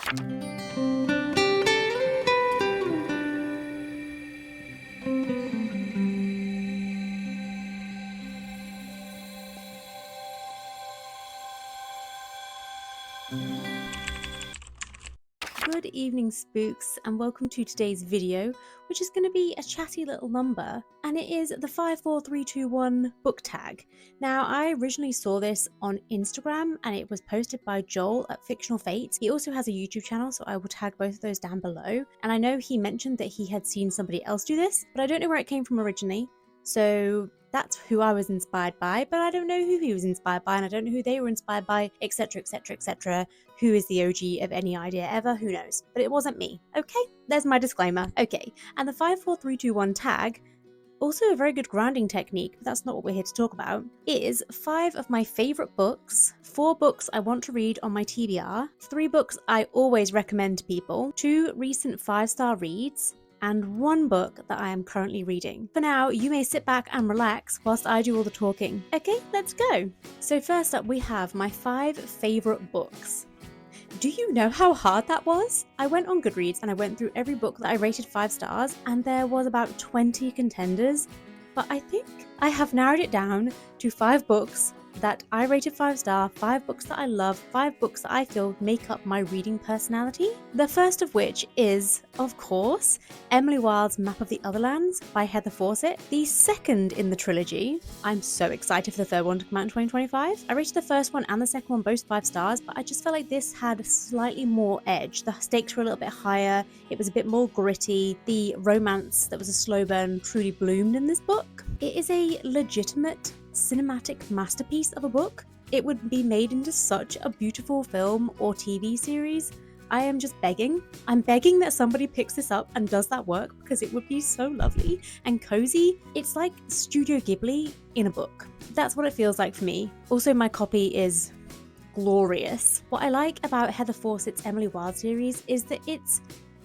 Good evening, spooks, and welcome to today's video, which is going to be a chatty little number, and it is the 54321 book tag. Now, I originally saw this on Instagram, and it was posted by Joel at Fictional Fates. He also has a YouTube channel, so I will tag both of those down below. And I know he mentioned that he had seen somebody else do this, but I don't know where it came from originally. So that's who I was inspired by, but I don't know who he was inspired by, and I don't know who they were inspired by, etc, etc, etc. Who is the OG of any idea ever? Who knows? But it wasn't me. Okay, there's my disclaimer. Okay, and the 54321 tag, also a very good grounding technique, but that's not what we're here to talk about, is 5 of my favourite books, 4 books I want to read on my TBR, 3 books I always recommend to people, 2 recent 5-star reads, and 1 book that I am currently reading. For now, you may sit back and relax whilst I do all the talking. Okay, let's go. So first up, we have my 5 favourite books. Do you know how hard that was? I went on Goodreads and I went through every book that I rated 5 stars, and there was about 20 contenders, but I think I have narrowed it down to 5 books that I rated 5-star, 5 books that I love, 5 books that I feel make up my reading personality. The first of which is, of course, Emily Wilde's Map of the Otherlands by Heather Fawcett, the second in the trilogy. I'm so excited for the third one to come out in 2025. I rated the first one and the second one both 5 stars, but I just felt like this had slightly more edge. The stakes were a little bit higher, it was a bit more gritty, the romance that was a slow burn truly bloomed in this book. It is a legitimate cinematic masterpiece of a book. It would be made into such a beautiful film or TV series. I am just begging. I'm begging that somebody picks this up and does that work, because it would be so lovely and cozy. It's like Studio Ghibli in a book. That's what it feels like for me. Also, my copy is glorious. What I like about Heather Fawcett's Emily Wilde series is that it's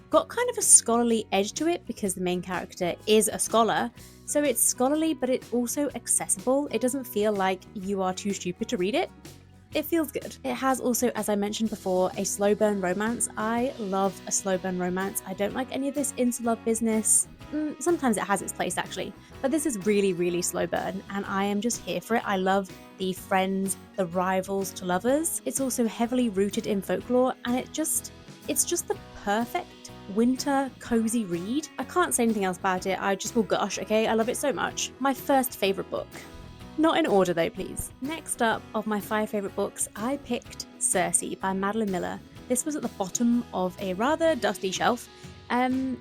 got kind of a scholarly edge to it, because the main character is a scholar. So it's scholarly, but it's also accessible. It doesn't feel like you are too stupid to read it. It feels good. It has also, as I mentioned before, a slow burn romance. I love a slow burn romance. I don't like any of this into love business. Sometimes it has its place actually, but this is really, really slow burn, and I am just here for it. I love the friends, the rivals to lovers. It's also heavily rooted in folklore, and it's just the perfect winter cozy read. I can't say anything else about it. I just will gush, okay? I love it so much. My first favourite book. Not in order though, please. Next up, of my 5 favourite books, I picked Circe by Madeline Miller. This was at the bottom of a rather dusty shelf. I'm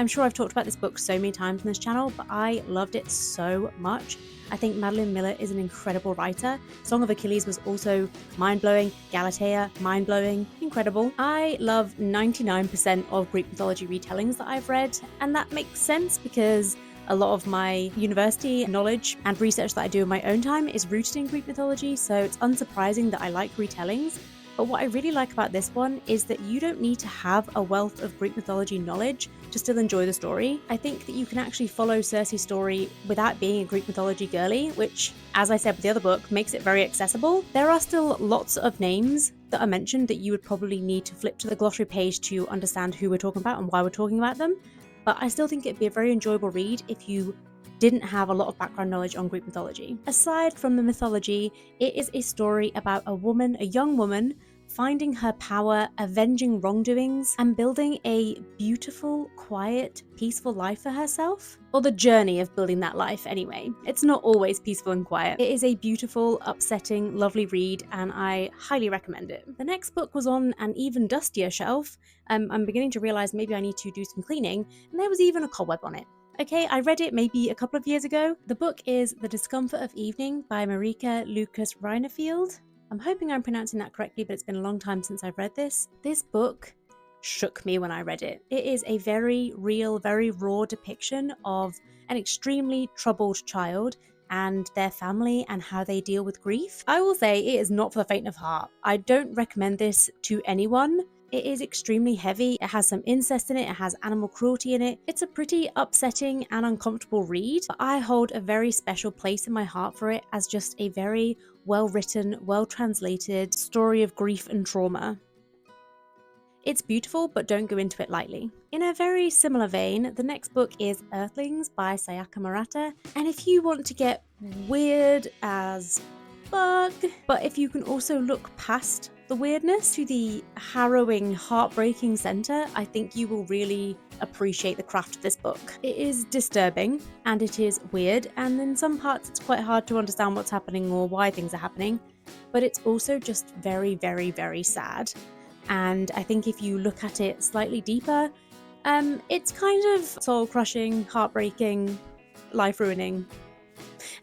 sure I've talked about this book so many times on this channel, but I loved it so much. I think Madeline Miller is an incredible writer. Song of Achilles was also mind-blowing. Galatea, mind-blowing, incredible. I love 99% of Greek mythology retellings that I've read, and that makes sense because a lot of my university knowledge and research that I do in my own time is rooted in Greek mythology, so it's unsurprising that I like retellings. But what I really like about this one is that you don't need to have a wealth of Greek mythology knowledge to still enjoy the story. I think that you can actually follow Circe's story without being a Greek mythology girly, which, as I said with the other book, makes it very accessible. There are still lots of names that are mentioned that you would probably need to flip to the glossary page to understand who we're talking about and why we're talking about them, but I still think it'd be a very enjoyable read if you didn't have a lot of background knowledge on Greek mythology. Aside from the mythology, it is a story about a young woman, finding her power, avenging wrongdoings, and building a beautiful, quiet, peaceful life for herself. Or the journey of building that life anyway. It's not always peaceful and quiet. It is a beautiful, upsetting, lovely read, and I highly recommend it. The next book was on an even dustier shelf. I'm beginning to realise maybe I need to do some cleaning, and there was even a cobweb on it. Okay, I read it maybe a couple of years ago. The book is The Discomfort of Evening by Marika Lucas Reinefield. I'm hoping I'm pronouncing that correctly, but it's been a long time since I've read this. This book shook me when I read it. It is a very real, very raw depiction of an extremely troubled child and their family and how they deal with grief. I will say it is not for the faint of heart. I don't recommend this to anyone. It is extremely heavy. It has some incest in it. It has animal cruelty in it. It's a pretty upsetting and uncomfortable read, but I hold a very special place in my heart for it as just a very well-written, well-translated story of grief and trauma. It's beautiful, but don't go into it lightly. In a very similar vein, the next book is Earthlings by Sayaka Murata, and if you want to get weird as fuck, but if you can also look past the weirdness to the harrowing, heartbreaking center, I think you will really appreciate the craft of this book. It is disturbing and it is weird, and in some parts it's quite hard to understand what's happening or why things are happening, but it's also just very, very, very sad. And I think if you look at it slightly deeper, it's kind of soul-crushing, heartbreaking, life-ruining.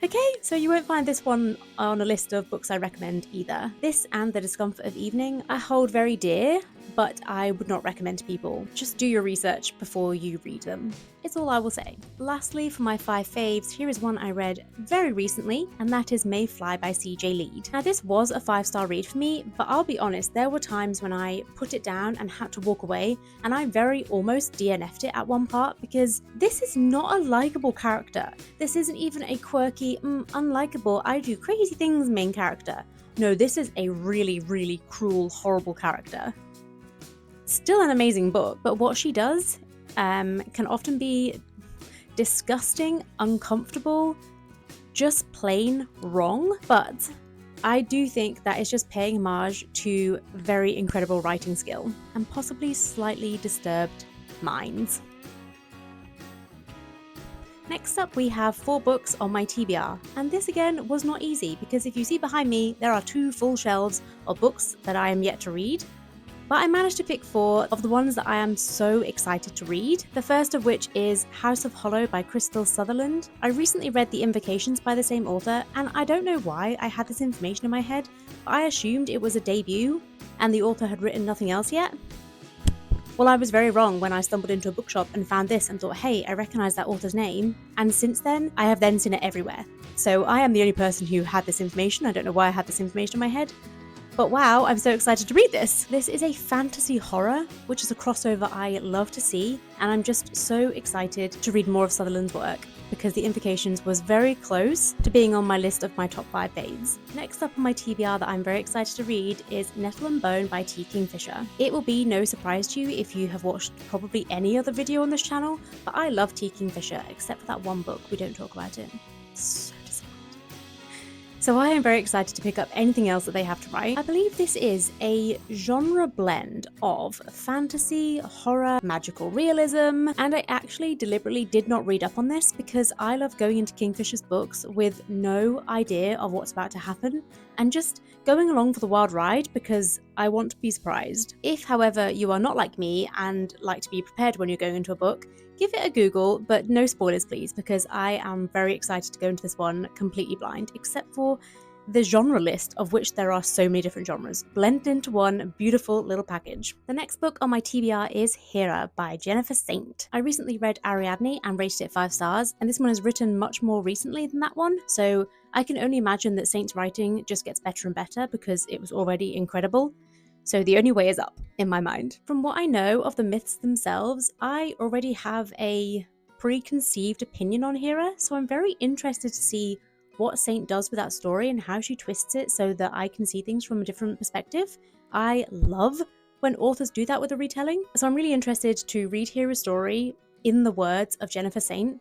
Okay, so you won't find this one on a list of books I recommend either. This and The Discomfort of Evening I hold very dear, but I would not recommend to people. Just do your research before you read them. It's all I will say. Lastly, for my 5 faves, here is one I read very recently, and that is May Fly by CJ Lead. Now this was a 5-star read for me, but I'll be honest, there were times when I put it down and had to walk away, and I very almost DNF'd it at one part because this is not a likable character. This isn't even a quirky, unlikable, I do crazy things main character. No, this is a really, really cruel, horrible character. Still an amazing book, but what she does can often be disgusting, uncomfortable, just plain wrong. But I do think that is just paying homage to very incredible writing skill and possibly slightly disturbed minds. Next up, we have 4 books on my TBR, and this again was not easy because if you see behind me, there are 2 full shelves of books that I am yet to read. But I managed to pick 4 of the ones that I am so excited to read. The first of which is House of Hollow by Crystal Sutherland. I recently read The Invocations by the same author, and I don't know why I had this information in my head, but I assumed it was a debut and the author had written nothing else yet. Well, I was very wrong when I stumbled into a bookshop and found this and thought, hey, I recognise that author's name. And since then, I have then seen it everywhere. So I am the only person who had this information. I don't know why I had this information in my head. But wow, I'm so excited to read this. This is a fantasy horror, which is a crossover I love to see, and I'm just so excited to read more of Sutherland's work because The Invocations was very close to being on my list of my top 5 faves. Next up on my TBR that I'm very excited to read is Nettle and Bone by T. Kingfisher. It will be no surprise to you if you have watched probably any other video on this channel, but I love T. Kingfisher, except for that one book, we don't talk about it. So I am very excited to pick up anything else that they have to write. I believe this is a genre blend of fantasy, horror, magical realism, and I actually deliberately did not read up on this because I love going into Kingfisher's books with no idea of what's about to happen and just going along for the wild ride because I want to be surprised. If, however, you are not like me and like to be prepared when you're going into a book, give it a Google, but no spoilers please, because I am very excited to go into this one completely blind, except for the genre list, of which there are so many different genres, blended into one beautiful little package. The next book on my TBR is Hera by Jennifer Saint. I recently read Ariadne and rated it 5 stars, and this one is written much more recently than that one, so I can only imagine that Saint's writing just gets better and better because it was already incredible. So the only way is up, in my mind. From what I know of the myths themselves, I already have a preconceived opinion on Hera, so I'm very interested to see what Saint does with that story and how she twists it so that I can see things from a different perspective. I love when authors do that with a retelling, so I'm really interested to read Hera's story in the words of Jennifer Saint.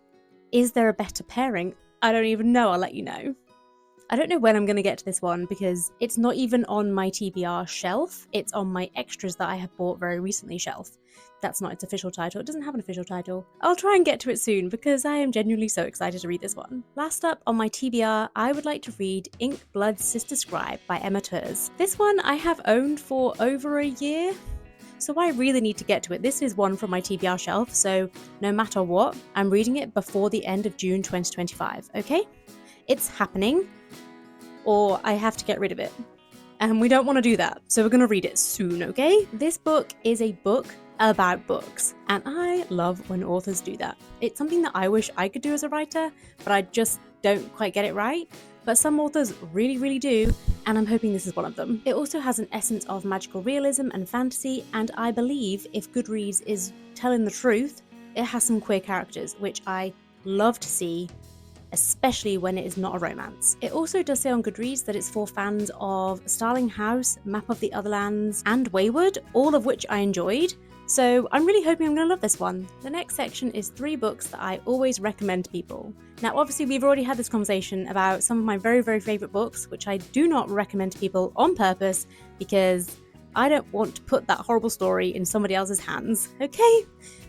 Is there a better pairing? I don't even know, I'll let you know. I don't know when I'm going to get to this one because it's not even on my TBR shelf, it's on my extras that I have bought very recently shelf. That's not its official title, it doesn't have an official title. I'll try and get to it soon because I am genuinely so excited to read this one. Last up on my TBR, I would like to read Ink Blood Sister Scribe by Emma Turs. This one I have owned for over a year, so I really need to get to it. This is one from my TBR shelf, so no matter what, I'm reading it before the end of June 2025, okay? It's happening, or I have to get rid of it. And we don't want to do that, so we're going to read it soon, okay? This book is a book about books, and I love when authors do that. It's something that I wish I could do as a writer, but I just don't quite get it right. But some authors really, really do, and I'm hoping this is one of them. It also has an essence of magical realism and fantasy, and I believe if Goodreads is telling the truth, it has some queer characters, which I love to see especially when it is not a romance. It also does say on Goodreads that it's for fans of Starling House, Map of the Otherlands, and Wayward, all of which I enjoyed. So I'm really hoping I'm going to love this one. The next section is 3 books that I always recommend to people. Now, obviously, we've already had this conversation about some of my very, very favourite books, which I do not recommend to people on purpose because I don't want to put that horrible story in somebody else's hands, okay?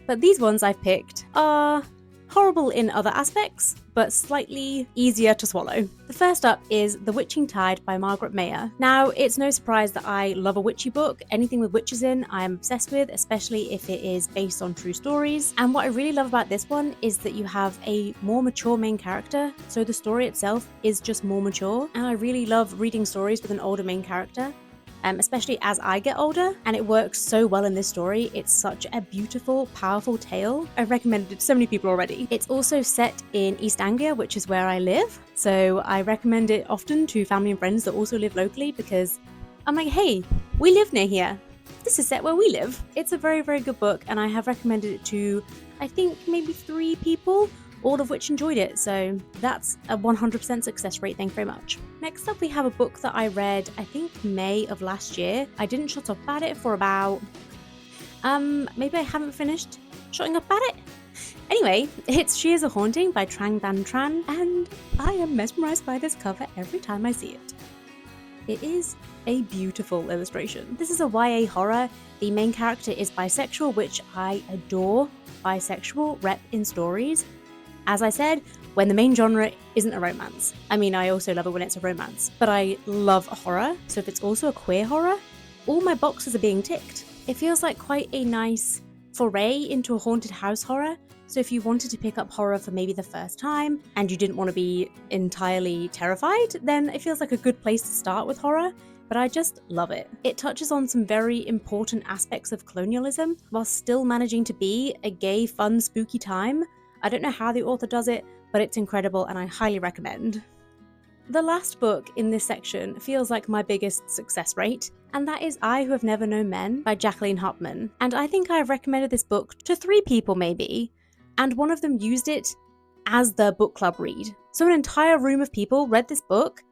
But these ones I've picked are horrible in other aspects, but slightly easier to swallow. The first up is The Witching Tide by Margaret Mayer. Now, it's no surprise that I love a witchy book. Anything with witches in, I'm obsessed with, especially if it is based on true stories. And what I really love about this one is that you have a more mature main character, so the story itself is just more mature. And I really love reading stories with an older main character. Especially as I get older, and it works so well in this story. It's such a beautiful, powerful tale. I've recommended it to so many people already. It's also set in East Anglia, which is where I live, so I recommend it often to family and friends that also live locally because I'm like, hey, we live near here. This is set where we live. It's a very, very good book, and I have recommended it to, I think, maybe 3 people, all of which enjoyed it, so that's a 100% success rate, thank you very much. Next up, we have a book that I read, I think, May of last year. I didn't shut up about it for about, maybe I haven't finished shutting up about it. Anyway, it's She Is a Haunting by Trang Van Tran, and I am mesmerized by this cover every time I see it. It is a beautiful illustration. This is a YA horror. The main character is bisexual, which I adore bisexual rep in stories. As I said, when the main genre isn't a romance. I mean, I also love it when it's a romance, but I love horror, so if it's also a queer horror, all my boxes are being ticked. It feels like quite a nice foray into a haunted house horror, so if you wanted to pick up horror for maybe the first time, and you didn't want to be entirely terrified, then it feels like a good place to start with horror, but I just love it. It touches on some very important aspects of colonialism, while still managing to be a gay, fun, spooky time. I don't know how the author does it, but it's incredible and I highly recommend. The last book in this section feels like my biggest success rate, and that is I Who Have Never Known Men by Jacqueline Hartman. And I think I've recommended this book to 3 people maybe, and one of them used it as their book club read. So an entire room of people read this book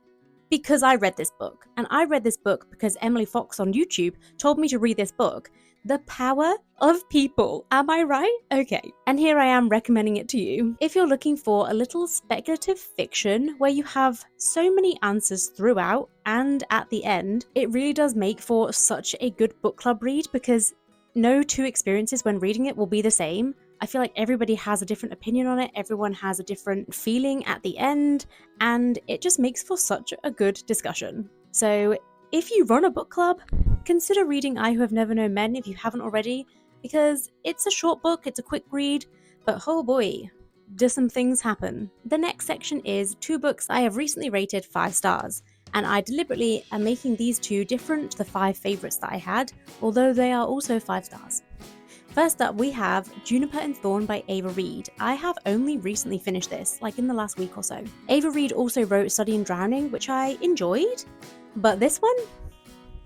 because I read this book. And I read this book because Emily Fox on YouTube told me to read this book. The power of people, am I right? Okay, and here I am recommending it to you. If you're looking for a little speculative fiction where you have so many answers throughout and at the end, it really does make for such a good book club read because no 2 experiences when reading it will be the same. I feel like everybody has a different opinion on it, everyone has a different feeling at the end, and it just makes for such a good discussion. So if you run a book club, consider reading I Who Have Never Known Men if you haven't already, because it's a short book, it's a quick read, but oh boy, do some things happen. The next section is 2 books I have recently rated 5 stars, and I deliberately am making these 2 different to the 5 favourites that I had, although they are also 5 stars. First up, we have Juniper and Thorn by Ava Reid. I have only recently finished this, like in the last week or so. Ava Reid also wrote Study in Drowning, which I enjoyed, but this one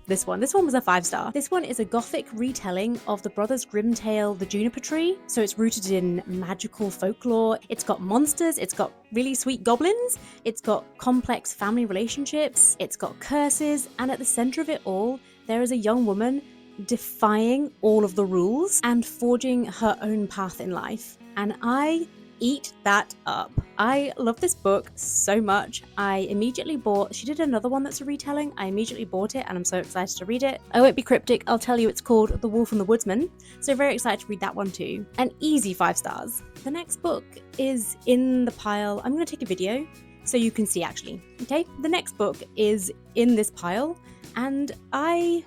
was a 5-star. This one is a gothic retelling of the Brothers Grimm tale, The Juniper Tree. So it's rooted in magical folklore. It's got monsters, it's got really sweet goblins, it's got complex family relationships, it's got curses, and at the center of it all, there is a young woman defying all of the rules and forging her own path in life. And I eat that up. I love this book so much. I immediately bought, she did another one that's a retelling. I immediately bought it and I'm so excited to read it. I won't be cryptic, I'll tell you it's called The Wolf and the Woodsman. So very excited to read that one too. An easy 5 stars. The next book is in the pile. I'm going to take a video so you can see actually. Okay, the next book is in this pile and I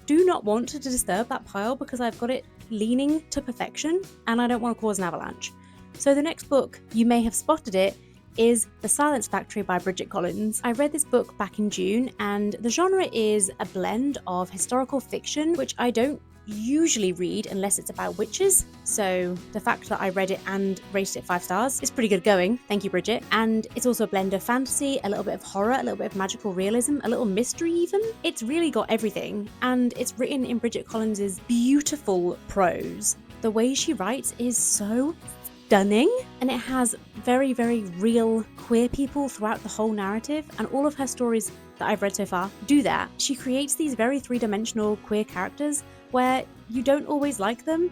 do not want to disturb that pile because I've got it leaning to perfection and I don't want to cause an avalanche. So the next book, you may have spotted it, is The Silence Factory by Bridget Collins. I read this book back in June and the genre is a blend of historical fiction, which I don't usually read unless it's about witches. So the fact that I read it and rated it 5 stars is pretty good going. Thank you, Bridget. And it's also a blend of fantasy, a little bit of horror, a little bit of magical realism, a little mystery even. It's really got everything. And it's written in Bridget Collins's beautiful prose. The way she writes is so stunning, and it has very, very real queer people throughout the whole narrative, and all of her stories that I've read so far do that. She creates these very three-dimensional queer characters where you don't always like them.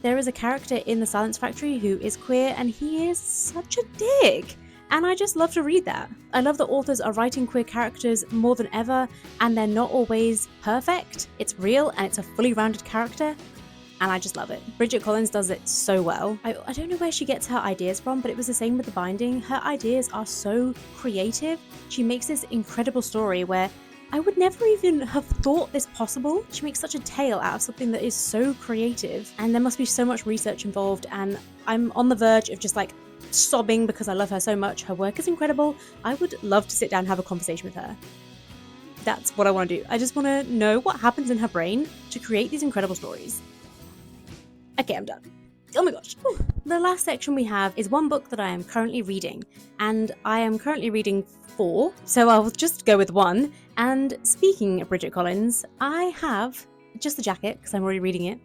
There is a character in The Silence Factory who is queer, and he is such a dick. And I just love to read that. I love that authors are writing queer characters more than ever, and they're not always perfect. It's real, and it's a fully rounded character, and I just love it. Bridget Collins does it so well. I don't know where she gets her ideas from, but it was the same with The Binding. Her ideas are so creative. She makes this incredible story where I would never even have thought this possible. She makes such a tale out of something that is so creative, and there must be so much research involved, and I'm on the verge of just like sobbing because I love her so much. Her work is incredible. I would love to sit down and have a conversation with her. That's what I want to do. I just want to know what happens in her brain to create these incredible stories. Okay, I'm done. Oh my gosh. Whew. The last section we have is one book that I am currently reading, and I am currently reading 4, so I'll just go with 1. And speaking of Bridget Collins, I have just the jacket because I'm already reading it.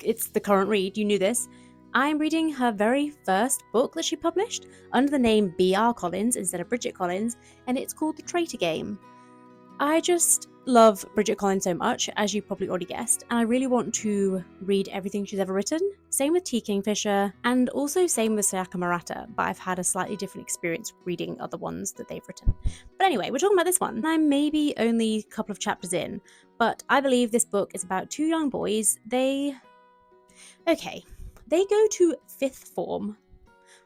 It's the current read, you knew this. I'm reading her very first book that she published under the name B.R. Collins instead of Bridget Collins, and it's called The Traitor Game. I just love Bridget Collins so much, as you probably already guessed, and I really want to read everything she's ever written. Same with T. Kingfisher, and also same with Sayaka Murata, but I've had a slightly different experience reading other ones that they've written. But anyway, we're talking about this one. I'm maybe only a couple of chapters in, but I believe this book is about 2 young boys. They go to 5th form.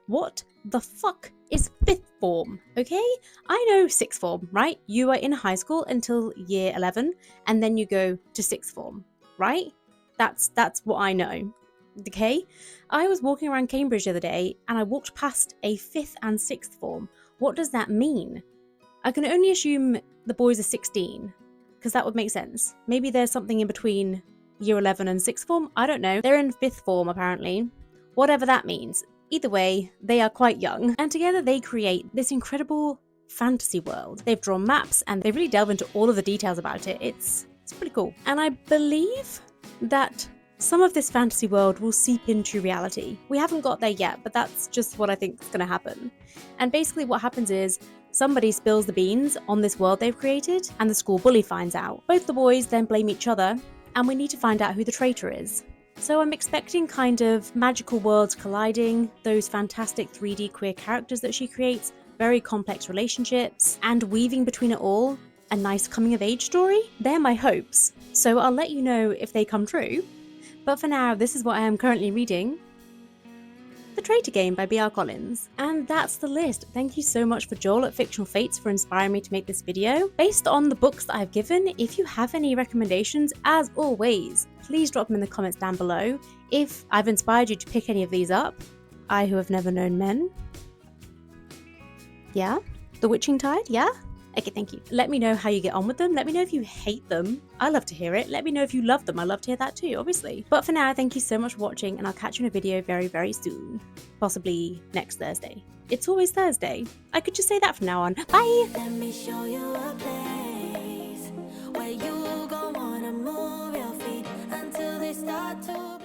What the fuck is 5th form, okay? I know 6th form, right? You are in high school until year 11, and then you go to 6th form, right? That's what I know, okay? I was walking around Cambridge the other day, and I walked past a 5th and 6th form. What does that mean? I can only assume the boys are 16, because that would make sense. Maybe there's something in between year 11 and 6th form? I don't know. They're in 5th form, apparently. Whatever that means. Either way, they are quite young, and together they create this incredible fantasy world. They've drawn maps, and they really delve into all of the details about it. It's pretty cool. And I believe that some of this fantasy world will seep into reality. We haven't got there yet, but that's just what I think is going to happen. And basically what happens is somebody spills the beans on this world they've created, and the school bully finds out. Both the boys then blame each other, and we need to find out who the traitor is. So I'm expecting kind of magical worlds colliding, those fantastic 3D queer characters that she creates, very complex relationships, and weaving between it all, a nice coming-of-age story. They're my hopes. So I'll let you know if they come true. But for now, this is what I am currently reading. The Traitor Game by B.R. Collins. And that's the list. Thank you so much for Joel at Fictional Fates for inspiring me to make this video. Based on the books that I've given, if you have any recommendations, as always, please drop them in the comments down below. If I've inspired you to pick any of these up, I who have never known men. Yeah? The Witching Tide? Yeah? Okay, thank you. Let me know how you get on with them. Let me know if you hate them. I love to hear it. Let me know if you love them. I love to hear that too, obviously. But for now, thank you so much for watching, and I'll catch you in a video very, very soon. Possibly next Thursday. It's always Thursday. I could just say that from now on. Bye! Let me show you a place where you gon' wanna move your feet until they start to